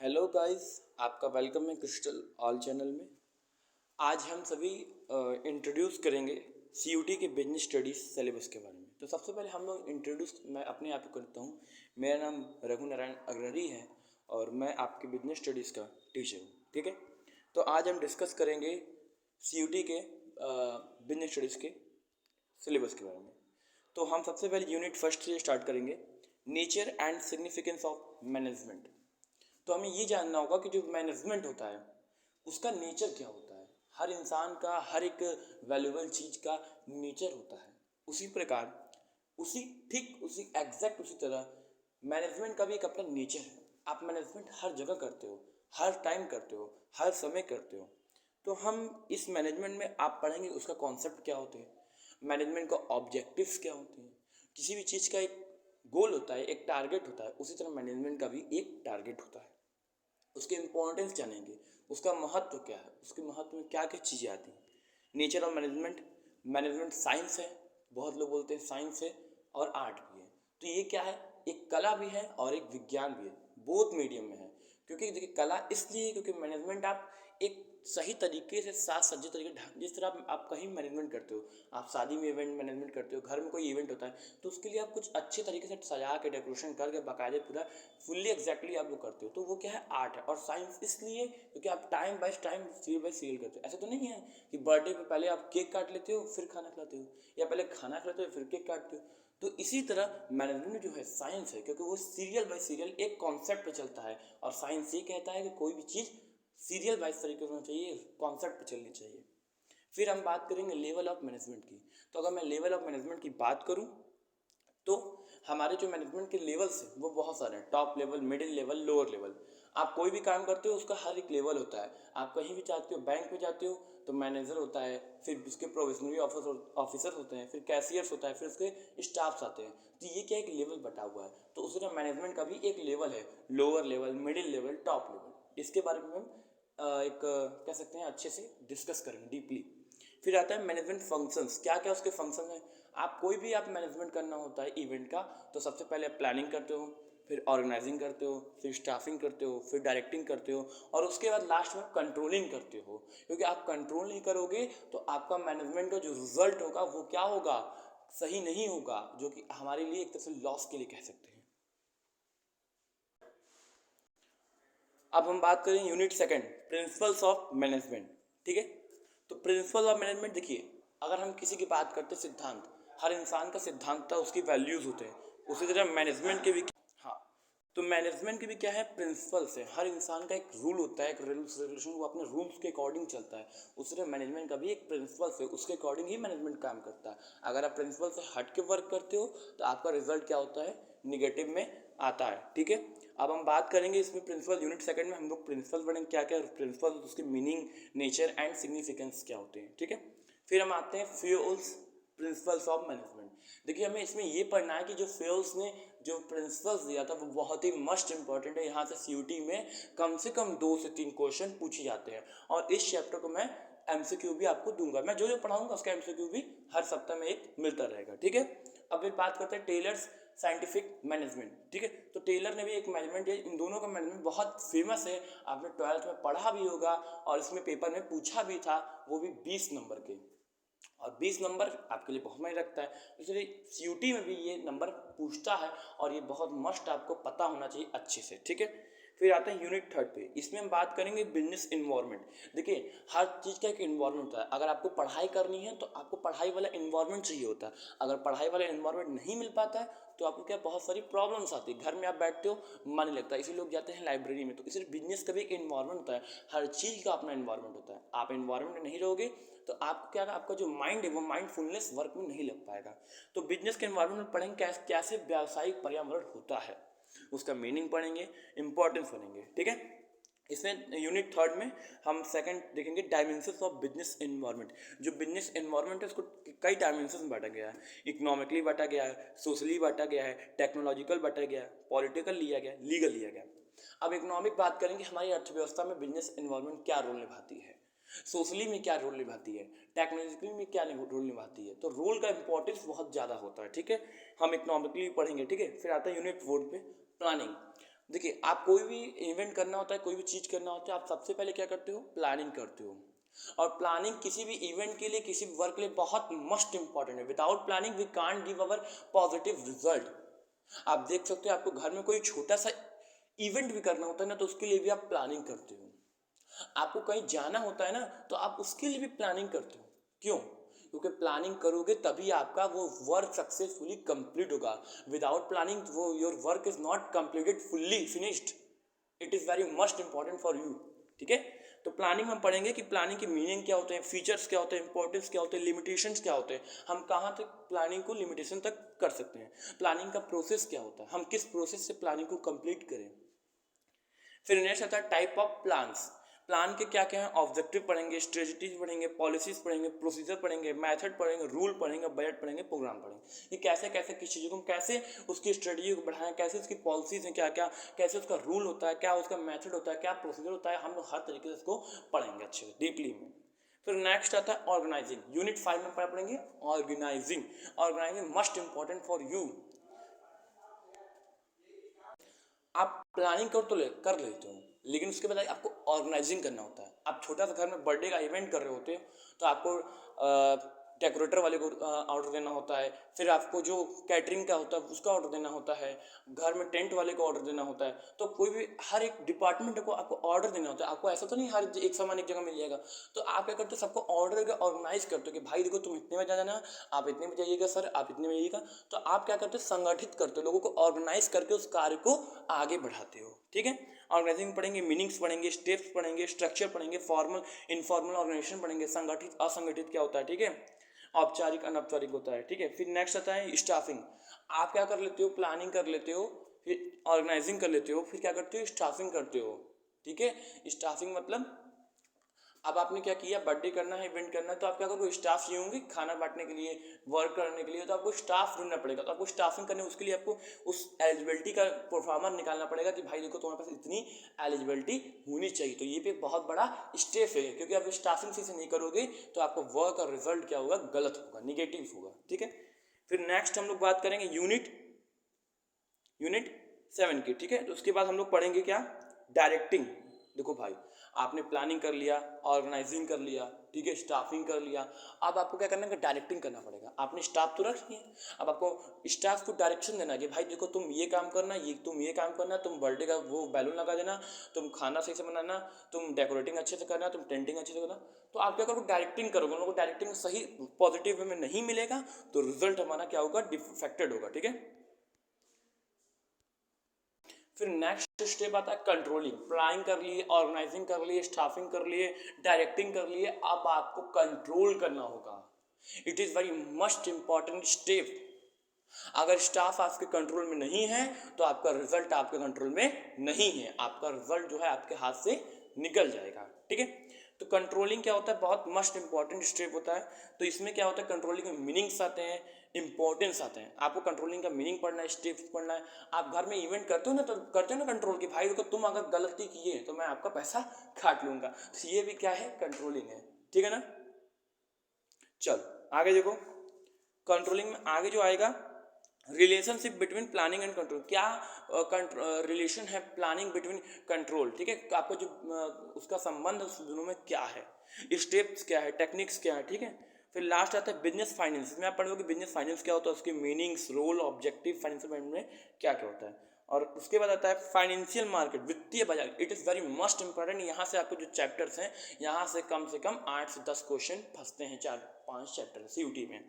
Hello guys, आपका welcome है crystal all channel में। आज हम सभी इंट्रोड्यूस करेंगे सीयूटी के बिजनेस स्टडीज सिलेबस के बारे में। तो सबसे पहले हम लोग मैं अपने आप को करता हूँ। मेरा नाम रघुनारायण अग्रणी है और मैं आपके बिजनेस स्टडीज़ का टीचर हूँ। ठीक है, तो आज हम डिस्कस करेंगे सीयूटी के बिजनेस स्टडीज़ के सिलेबस के बारे में। तो हम सबसे पहले यूनिट फर्स्ट से स्टार्ट करेंगे, nature and significance of management. तो हमें ये जानना होगा कि जो मैनेजमेंट होता है उसका नेचर क्या होता है। हर इंसान का, हर एक वैल्यूबल चीज़ का नेचर होता है। उसी प्रकार उसी एग्जैक्ट उसी तरह मैनेजमेंट का भी एक अपना नेचर है। आप मैनेजमेंट हर जगह करते हो, हर टाइम करते हो, हर समय करते हो। तो हम इस मैनेजमेंट में आप पढ़ेंगे उसका कॉन्सेप्ट क्या होते हैं, मैनेजमेंट का ऑब्जेक्टिव्स क्या होते हैं। किसी भी चीज़ का एक गोल होता है, एक टारगेट होता है, उसी तरह मैनेजमेंट का भी एक टारगेट होता है। उसके इम्पोर्टेंस जानेंगे, उसका महत्व क्या है, उसके महत्व में क्या क्या चीज़ें आती हैं। Nature of management, management science है, बहुत लोग बोलते हैं साइंस है, और आर्ट भी है। तो ये क्या है, एक कला भी है और एक विज्ञान भी है, बोथ मीडियम में है। क्योंकि देखिए कला इसलिए क्योंकि मैनेजमेंट आप एक सही तरीके से साथ सज्जित तरीके जिस तरह आप कहीं मैनेजमेंट करते हो, आप शादी में इवेंट मैनेजमेंट करते हो, घर में कोई इवेंट होता है तो उसके लिए आप कुछ अच्छे तरीके से सजा के डेकोरेशन करके बाकायदे पूरा फुल्ली एग्जैक्टली आप वो करते हो। तो वो क्या है, आर्ट है। और साइंस इसलिए क्योंकि आप time by time serial bye serial करते हो। ऐसा तो नहीं है कि बर्थडे पे पहले आप केक काट लेते हो फिर खाना खिलाते हो, या पहले खाना खिलाते हो फिर केक काटते हो। तो इसी तरह मैनेजमेंट जो है साइंस है, क्योंकि वो सीरियल बाय सीरियल एक कॉन्सेप्ट पे चलता है। और साइंस ये कहता है कि कोई भी चीज़ सीरियल वाइज तरीके से होना चाहिए, कॉन्सेप्ट पे चलनी चाहिए। फिर हम बात करेंगे लेवल ऑफ मैनेजमेंट की। तो अगर मैं लेवल ऑफ मैनेजमेंट की बात करूं तो हमारे जो मैनेजमेंट के लेवल्स हैं वो बहुत सारे हैं, top level, middle level, lower level. आप कोई भी काम करते हो उसका हर एक लेवल होता है। आप कहीं भी जाते हो, बैंक में जाते हो तो मैनेजर होता है, फिर उसके प्रोविजनरी ऑफिसर होते हैं, फिर कैशियर्स होता है, फिर उसके स्टाफ्स आते हैं। तो ये क्या एक लेवल बटा हुआ है। तो उसी तरह मैनेजमेंट का भी एक लेवल है, lower level, middle level, top level. इसके बारे में हम एक कह सकते हैं अच्छे से डिस्कस करेंगे डीपली। फिर आता है मैनेजमेंट फंक्शंस, क्या क्या उसके फंक्शन हैं। आप कोई भी आप मैनेजमेंट करना होता है इवेंट का, तो सबसे पहले आप प्लानिंग करते हो, फिर ऑर्गेनाइजिंग करते हो, फिर स्टाफिंग करते हो, फिर डायरेक्टिंग करते हो, और उसके बाद लास्ट में कंट्रोलिंग करते हो। क्योंकि आप कंट्रोल नहीं करोगे तो आपका मैनेजमेंट का जो रिजल्ट होगा वो क्या होगा, सही नहीं होगा, जो कि हमारे लिए एक तरह से लॉस के लिए कह सकते हैं। अब हम बात करें unit second, principles of management. ठीक है, तो प्रिंसिपल ऑफ मैनेजमेंट देखिए, अगर हम किसी की बात करते हैं सिद्धांत, हर इंसान का सिद्धांत था, उसकी वैल्यूज होते हैं। उसी तरह मैनेजमेंट के भी, हाँ, तो मैनेजमेंट के भी क्या है, प्रिंसिपल्स है। हर इंसान का एक रूल होता है, एक रूल्स रेगुलेशन, वो अपने रूल्स के अकॉर्डिंग चलता है। उसी तरह मैनेजमेंट का भी एक प्रिंसिपल्स है, उसके अकॉर्डिंग ही मैनेजमेंट काम करता है। अगर आप प्रिंसिपल से हट के वर्क करते हो तो आपका रिजल्ट क्या होता है, निगेटिव में आता है। ठीक है, अब हम बात करेंगे इसमें प्रिंसिपल, यूनिट सेकंड में हम लोग प्रिंसिपल पढ़ेंगे, क्या क्या प्रिंसिपल, उसके मीनिंग, नेचर एंड सिग्निफिकेंस क्या होते हैं। ठीक है, फिर हम आते हैं फ्यूल्स, प्रिंसिपल्स ऑफ मैनेजमेंट। देखिए हमें इसमें ये पढ़ना है कि जो फ्यूल्स ने जो प्रिंसिपल्स दिया था वो बहुत ही मस्ट इंपॉर्टेंट है। यहाँ से सीयूटी में कम से कम 2 से 3 क्वेश्चन पूछे जाते हैं, और इस चैप्टर को मैं एमसीक्यू भी आपको दूंगा। मैं जो जो पढ़ाऊंगा उसका एमसीक्यू भी हर सप्ताह में एक मिलता रहेगा। ठीक है, अब फिर बात करते हैं टेलर्स साइंटिफिक मैनेजमेंट। ठीक है, तो टेलर ने भी एक मैनेजमेंट है, इन दोनों का मैनेजमेंट बहुत फेमस है, आपने 12th में पढ़ा भी होगा, और इसमें पेपर में पूछा भी था, वो भी 20 नंबर के। और 20 नंबर आपके लिए बहुत मायने रखता है, इसलिए सीयूटी में भी ये नंबर पूछता है, और ये बहुत मस्ट आपको पता होना चाहिए अच्छे से। ठीक है, फिर आते हैं यूनिट थर्ड पे, इसमें हम बात करेंगे बिजनेस इन्वायरमेंट। देखिए हर चीज़ का एक इन्वायरमेंट होता है। अगर आपको पढ़ाई करनी है तो आपको पढ़ाई वाला इन्वायरमेंट चाहिए होता है। अगर पढ़ाई वाला इन्वायरमेंट नहीं मिल पाता है तो आपको क्या बहुत सारी प्रॉब्लम्स आती है। घर में आप बैठते हो, मन नहीं लगता, इसीलिए लोग जाते हैं लाइब्रेरी में। तो इसलिए बिजनेस का भी एक इन्वायरमेंट होता है, हर चीज़ का अपना इन्वायरमेंट होता है। आप इन्वायरमेंट में नहीं रहोगे तो आपको क्या, आपका जो माइंड है वो माइंडफुलनेस वर्क में नहीं लग पाएगा। तो बिजनेस के इन्वायरमेंट में पढ़ेंगे कैसे व्यावसायिक पर्यावरण होता है, उसका मीनिंग पढ़ेंगे, इंपॉर्टेंस पढ़ेंगे। ठीक है, इसमें यूनिट थर्ड में हम सेकंड देखेंगे डायमेंशंस ऑफ बिजनेस एनवायरनमेंट। जो बिजनेस एनवायरनमेंट है उसको कई डायमेंशंस में बांटा गया है, इकोनॉमिकली बांटा गया है, सोशली बांटा गया है, टेक्नोलॉजिकल बांटा गया है, पॉलिटिकल लिया गया, लीगल लिया गया। अब इकोनॉमिक बात करेंगे, हमारी अर्थव्यवस्था में बिजनेस एनवायरनमेंट क्या रोल निभाती है, सोशली में क्या रोल निभाती है, टेक्नोलॉजिकली में क्या रोल निभाती है। तो रोल का इंपॉर्टेंस बहुत ज़्यादा होता है। ठीक है, हम इकोनॉमिकली पढ़ेंगे। ठीक है, फिर आता है यूनिट फोर्थ पे प्लानिंग। देखिए, आप कोई भी इवेंट करना होता है, कोई भी चीज़ करना होता है, आप सबसे पहले क्या करते हो? प्लानिंग करते हो। और प्लानिंग किसी भी इवेंट के लिए, किसी भी वर्क के लिए बहुत मस्ट इंपॉर्टेंट है। Without planning we can't give our positive result. आप देख सकते हो, आपको घर में कोई छोटा सा इवेंट भी करना होता है ना, तो उसके लिए भी आप प्लानिंग करते हो। आपको कहीं जाना होता है ना, तो आप उसके लिए भी प्लानिंग करते हो। क्यों? क्योंकि प्लानिंग करोगे तभी आपका वो वर्क सक्सेसफुली कंप्लीट होगा। विदाउट प्लानिंग वो your work is not completed fully finished. It is very must important for you. ठीक है, तो प्लानिंग में पढ़ेंगे कि प्लानिंग के मीनिंग क्या होते हैं, फीचर्स क्या होते हैं, इंपॉर्टेंस क्या होते हैं, लिमिटेशंस क्या होते हैं, हम कहाँ तक प्लानिंग को लिमिटेशन तक कर सकते हैं, प्लानिंग का प्रोसेस क्या होता है, हम किस प्रोसेस से प्लानिंग को कंप्लीट करें। फिर नेक्स्ट आता है टाइप ऑफ प्लान्स। प्लान के क्या क्या है? ऑब्जेक्टिव पढ़ेंगे, स्ट्रेटजीज पढ़ेंगे, पॉलिसीज पढ़ेंगे, प्रोसीजर पढ़ेंगे, मेथड पढ़ेंगे, रूल पढ़ेंगे, बजट पढ़ेंगे, प्रोग्राम पढ़ेंगे। ये कैसे कैसे किस चीज़ों को कैसे उसकी स्ट्रेटजी को बढ़ाएं, कैसे उसकी पॉलिसीज हैं क्या क्या, कैसे उसका रूल होता है, क्या उसका मेथड होता है, क्या प्रोसीजर होता है, हम लोग हर तरीके से उसको पढ़ेंगे अच्छे से डीपली में। फिर नेक्स्ट आता है ऑर्गेनाइजिंग। यूनिट 5 में पढ़ेंगे organising. Organising must important for you. आप प्लानिंग कर लेते हो, लेकिन उसके बाद आपको ऑर्गेनाइजिंग करना होता है। आप छोटा सा घर में बर्थडे का इवेंट कर रहे होते हो, तो आपको डेकोरेटर वाले को ऑर्डर देना होता है, फिर आपको जो कैटरिंग का होता है उसका ऑर्डर देना होता है, घर में टेंट वाले को ऑर्डर देना होता है। तो कोई भी हर एक डिपार्टमेंट को आपको ऑर्डर देना होता है। आपको ऐसा तो नहीं हर एक सामान एक जगह मिल जाएगा। तो आप क्या करते हो? सबको ऑर्डर करके ऑर्गेनाइज करते हो कि भाई देखो, तुम इतने बजे जाना, आप इतने बजे जाइएगा, सर आप इतने बजे जाइएगा। तो आप क्या करते हो? संगठित करते हो, लोगों को ऑर्गेनाइज करके उस कार्य को आगे बढ़ाते हो। ठीक है, ऑर्गेनाइजिंग पढ़ेंगे, मीनिंग्स पढ़ेंगे, स्टेप्स पढ़ेंगे, स्ट्रक्चर पढ़ेंगे, फॉर्मल इनफॉर्मल ऑर्गेनाइजेशन पढ़ेंगे, संगठित असंगठित क्या होता है। ठीक है, औपचारिक अनौपचारिक होता है। ठीक है, फिर नेक्स्ट आता है स्टाफिंग। आप क्या कर लेते हो? प्लानिंग कर लेते हो, फिर ऑर्गेनाइजिंग कर लेते हो, फिर क्या करते हो? स्टाफिंग करते हो। ठीक है, स्टाफिंग मतलब अब आपने क्या किया? बर्थडे करना है, इवेंट करना है, तो आप क्या करोगे? स्टाफ चाहिए होंगे खाना बांटने के लिए, वर्क करने के लिए, तो आपको स्टाफ ढूंढना पड़ेगा। तो आपको स्टाफिंग करने, उसके लिए आपको उस एलिजिबिलिटी का परफॉर्मर निकालना पड़ेगा कि भाई देखो, तुम्हारे पास इतनी एलिजिबिलिटी होनी चाहिए। तो ये भी बहुत बड़ा स्टेप है, क्योंकि आप स्टाफिंग से नहीं करोगे तो आपको वर्क और रिजल्ट क्या होगा? गलत होगा, निगेटिव होगा। ठीक है, फिर नेक्स्ट हम लोग बात करेंगे यूनिट 7 की। ठीक है, तो उसके बाद हम लोग पढ़ेंगे क्या? डायरेक्टिंग। देखो भाई, आपने प्लानिंग कर लिया, ऑर्गेनाइजिंग कर लिया, ठीक है, स्टाफिंग कर लिया। अब आपको क्या करना है? डायरेक्टिंग करना पड़ेगा। आपने स्टाफ तो रख लिया, अब आपको स्टाफ को डायरेक्शन देना है कि भाई देखो, तुम ये काम करना, तुम ये काम करना, तुम बर्थडे का वो बैलून लगा देना, तुम खाना सही से बनाना, तुम डेकोरेटिंग अच्छे से करना, तुम टेंटिंग अच्छे से करना। तो आप क्या करोगे? डायरेक्टिंग करोगे। उन लोगों को डायरेक्टिंग सही पॉजिटिव वे में नहीं मिलेगा, तो रिजल्ट हमारा क्या होगा? डिफेक्टेड होगा। ठीक है, फिर नेक्स्ट स्टेप आता है कंट्रोलिंग। प्लानिंग कर लिए, ऑर्गेनाइजिंग कर लिए, स्टाफिंग कर लिए, डायरेक्टिंग कर लिए, अब आपको कंट्रोल करना होगा। It is very must important step. अगर स्टाफ आपके कंट्रोल में नहीं है, तो आपका रिजल्ट आपके कंट्रोल में नहीं है, आपका रिजल्ट जो है आपके हाथ से निकल जाएगा। ठीक है, तो कंट्रोलिंग क्या होता है? बहुत मस्ट इंपॉर्टेंट स्टेप होता है। तो इसमें क्या होता है? कंट्रोलिंग में मीनिंग्स आते हैं, इंपॉर्टेंस आते हैं। आपको कंट्रोलिंग का मीनिंग पढ़ना है, स्टेप्स पढ़ना है। आप घर में इवेंट करते हो ना, तो करते हो ना कंट्रोल की, भाई देखो, तुम अगर गलती किए तो मैं आपका पैसा काट लूंगा। तो ये भी क्या है? कंट्रोलिंग है। ठीक है ना? चल आगे देखो, कंट्रोलिंग में आगे जो आएगा, relationship between planning and control. क्या रिलेशन है प्लानिंग बिटवीन कंट्रोल? ठीक है, आपको जो उसका संबंध उस दोनों में क्या है, स्टेप्स क्या है, टेक्निक्स क्या है। ठीक है, फिर लास्ट आता है बिजनेस फाइनेंस। इसमें आप पढ़ोगे बिजनेस फाइनेंस क्या होता है, उसके meanings, role, objective, financial management में क्या क्या होता है। और उसके बाद आता है फाइनेंशियल मार्केट, वित्तीय बाजार। It is very must important. यहाँ से आपको जो चैप्टर्स हैं, यहाँ से कम 8 से 10 क्वेश्चन फंसते हैं, 4-5 चैप्टर सीयूटी में।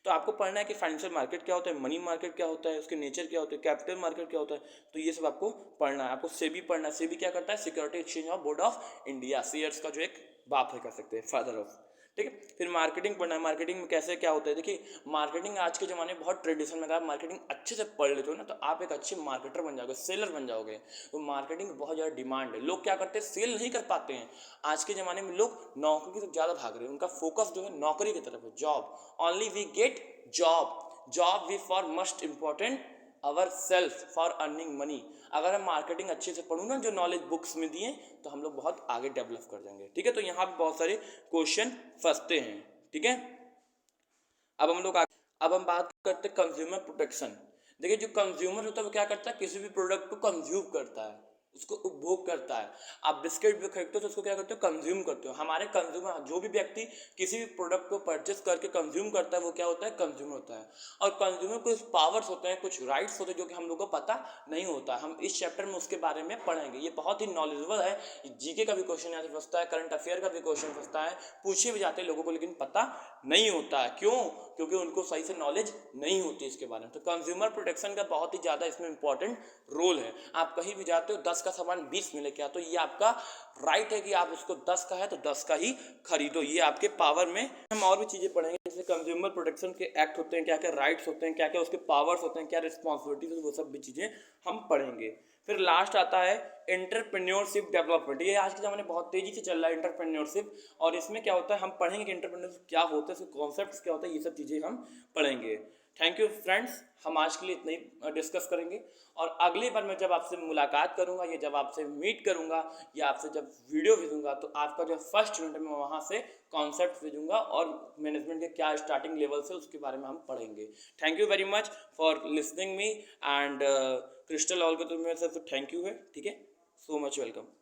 तो आपको पढ़ना है कि फाइनेंशियल मार्केट क्या होता है, मनी मार्केट क्या होता है, उसके नेचर क्या होता है, कैपिटल मार्केट क्या होता है। तो ये सब आपको पढ़ना है। आपको सेबी पढ़ना है। सेबी क्या करता है? Security exchange of board of India, shares का जो एक बाप है, कह सकते हैं, फादर ऑफ। ठीक है, फिर मार्केटिंग पढ़ना है। मार्केटिंग में कैसे क्या होता है? देखिए, मार्केटिंग आज के ज़माने में बहुत ट्रेडिशन में, अगर आप मार्केटिंग अच्छे से पढ़ लेते हो ना, तो आप एक अच्छे मार्केटर बन जाओगे, सेलर बन जाओगे। तो मार्केटिंग बहुत ज़्यादा डिमांड है। लोग क्या करते हैं? सेल नहीं कर पाते हैं। आज के ज़माने में लोग नौकरी की तरफ ज़्यादा भाग रहे हैं, उनका फोकस जो है नौकरी की तरफ है, job. Only we get job we for must important our self for earning money. अगर हम मार्केटिंग अच्छे से पढ़ूँ ना, जो नॉलेज बुक्स में दिए, तो हम लोग बहुत आगे डेवलप कर जाएंगे। ठीक है, तो यहाँ पे बहुत सारे क्वेश्चन फंसते हैं। ठीक है, अब हम बात करते हैं कंज्यूमर प्रोटेक्शन। देखिए जो कंज्यूमर होता है वो क्या करता है, किसी भी प्रोडक्ट को कंज्यूम करता है, उसको उपभोग करता है। आप बिस्किट भी खरीदते हो तो उसको क्या करते हो, कंज्यूम करते हो। हमारे कंज्यूमर, जो भी व्यक्ति किसी भी प्रोडक्ट को परचेस करके कंज्यूम करता है वो क्या होता है, कंज्यूमर होता है। और कंज्यूमर को कुछ पावर्स होते हैं, कुछ राइट्स होते हैं जो कि हम लोग को पता नहीं होता। हम इस चैप्टर में उसके बारे में पढ़ेंगे। ये बहुत ही नॉलेजेबल है, जीके का भी क्वेश्चन यहाँ से फंसता है, करंट अफेयर का भी क्वेश्चन फंसता है, पूछे भी जाते हैं लोगों को, लेकिन पता नहीं होता है। क्यों? क्योंकि उनको सही से नॉलेज नहीं होती इसके बारे में। तो कंज्यूमर प्रोटेक्शन का बहुत ही ज़्यादा इसमें इंपॉर्टेंट रोल है। आप कहीं भी जाते हो 10 का सामान 20 में लेके आते हो, ये आपका राइट है कि आप उसको 10 का है तो 10 का ही खरीदो, ये आपके पावर में। हम और भी चीज़ें पढ़ेंगे, जैसे कंज्यूमर प्रोटेक्शन के एक्ट होते हैं, क्या क्या राइट्स होते हैं, क्या क्या उसके पावर्स होते हैं, क्या रिस्पॉन्सिबिलिटीज, वो सब भी चीज़ें हम पढ़ेंगे। फिर लास्ट आता है एंटरप्रेन्योरशिप डेवलपमेंट। ये आज के ज़माने में बहुत तेज़ी से चल रहा है एंटरप्रेन्योरशिप, और इसमें क्या होता है हम पढ़ेंगे कि एंटरप्रेन्योरशिप क्या होता है, इसके कॉन्सेप्ट्स क्या होता है, ये सब चीज़ें हम पढ़ेंगे। थैंक यू फ्रेंड्स, हम आज के लिए इतना ही डिस्कस करेंगे, और अगली बार मैं जब आपसे मुलाकात करूंगा या जब आपसे मीट करूंगा या आपसे जब वीडियो भेजूंगा तो आपका जो फर्स्ट यूनिट है मैं वहाँ से कॉन्सेप्ट भेजूंगा और मैनेजमेंट के क्या स्टार्टिंग लेवल से उसके बारे में हम पढ़ेंगे। Thank you very much for listening me, and crystal all को तो मेरे से थैंक यू है, ठीक है, सो मच वेलकम।